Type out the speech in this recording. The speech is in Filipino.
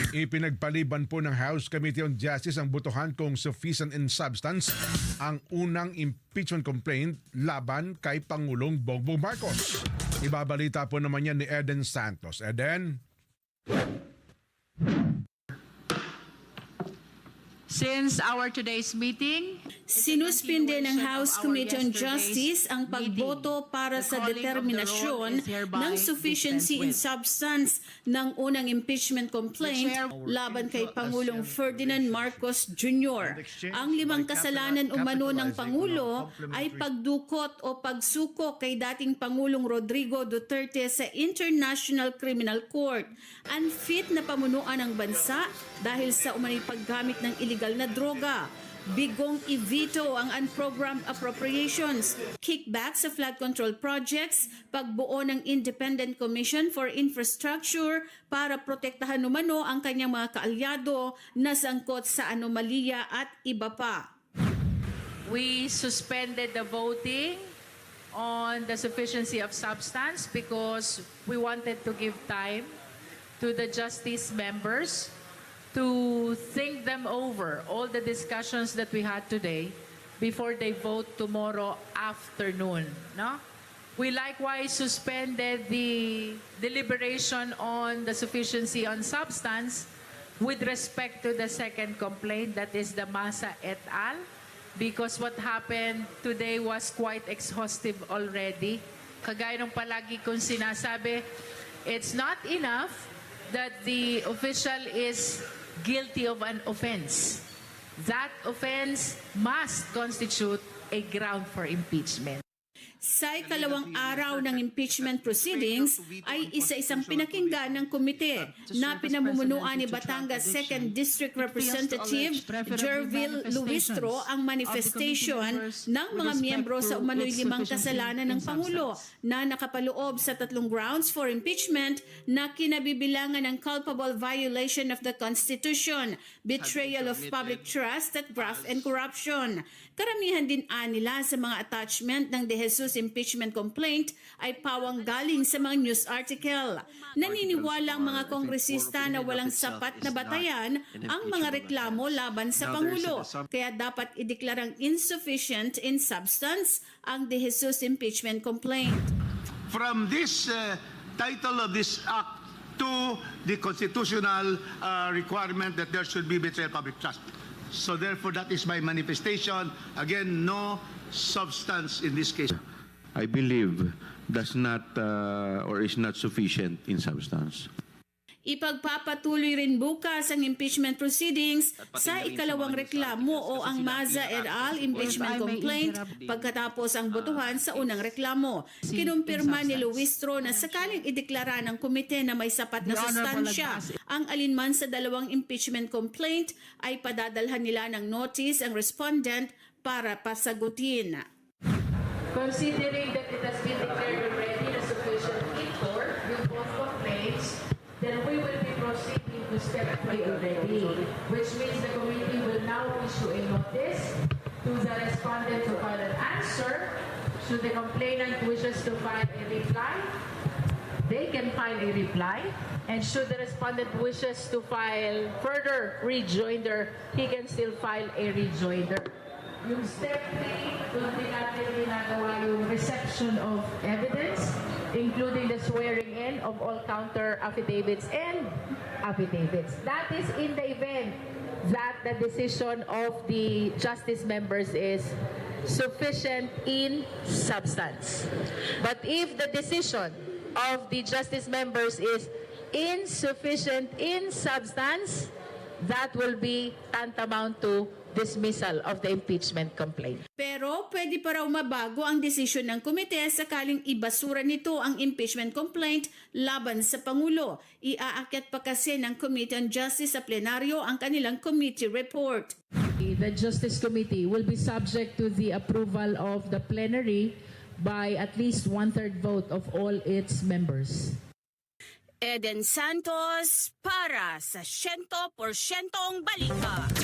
Ipinagpaliban po ng House Committee on Justice ang botohan kung sufficient in substance ang unang impeachment complaint laban kay Pangulong Bongbong Marcos. Ibabalita po naman yan ni Eden Santos. Eden? Since our today's meeting, sinuspinde ng House Committee on Justice ang pagboto para sa determinasyon ng sufficiency in substance ng unang impeachment complaint laban kay Pangulong Ferdinand Marcos Jr. Ang 5 kasalanan umano ng Pangulo ay pagdukot o pagsuko kay dating Pangulong Rodrigo Duterte sa International Criminal Court, unfit na pamunuan ng bansa dahil sa umano'y paggamit ng illegal na droga, bigong i-veto ang unprogrammed appropriations, kickback sa flood control projects, pagbuo ng Independent Commission for Infrastructure para protektahan umano ang kanyang mga kaalyado na sangkot sa anomalya at iba pa. we suspended the voting on the sufficiency of substance because we wanted to give time to the justice members to think them over, all the discussions that we had today, before they vote tomorrow afternoon. No? We likewise suspended the deliberation on the sufficiency on substance with respect to the second complaint, that is the Masa et al., because what happened today was quite exhaustive already. Kagaya ng palagi kong sinasabi, it's not enough that the official is guilty of an offense. That offense must constitute a ground for impeachment. Sa ikalawang araw ng impeachment proceedings ay isa-isang pinakinggan ng komite na pinamumunuan ni Batangas 2nd District Representative Jervil Luistro ang manifestation ng mga miyembro sa umano'y 5 kasalanan ng Pangulo na nakapaloob sa 3 grounds for impeachment na kinabibilangan ng culpable violation of the Constitution, betrayal of public trust at graft and corruption. Karamihan din nila sa mga attachment ng De Jesus impeachment complaint ay pawang galing sa mga news article. Naniniwala ang mga kongresista na walang sapat na batayan ang mga reklamo laban sa Pangulo, kaya dapat ideklarang insufficient in substance ang De Jesus impeachment complaint. From this title of this act to the constitutional requirement that there should be betrayal of public trust. So therefore, that is my manifestation. Again, no substance in this case. I believe does not or is not sufficient in substance. Ipagpapatuloy rin bukas ang impeachment proceedings sa ikalawang reklamo o ang Maza et al. Impeachment complaint pagkatapos ang botohan sa unang reklamo. Kinumpirma ni Luistro na sakaling ideklara ng komite na may sapat na sustansya ang alinman sa 2 impeachment complaint ay padadalhan nila ng notice ang respondent para pasagutin. Considering that it has been declared already na sufficient in court with both complaints, then we will be proceeding to step 3 already, which means the committee will now issue a notice to the respondent to file an answer. Should the complainant wishes to file a reply, they can file a reply. And should the respondent wishes to file further rejoinder, he can still file a rejoinder. Yung step 3, doon din natin ginagawa yung reception of evidence, including the swearing in of all counter affidavits and affidavits. That is in the event that the decision of the justice members is sufficient in substance. But if the decision of the justice members is insufficient in substance, that will be tantamount to dismissal of the impeachment complaint. Pero pwede pa raw mabago ang desisyon ng komite sakaling ibasura nito ang impeachment complaint laban sa Pangulo. Iaakyat pa kasi ng Committee on Justice sa plenaryo ang kanilang committee report. The Justice Committee will be subject to the approval of the plenary by at least 1/3 vote of all its members. Eden Santos para sa 100% Balita.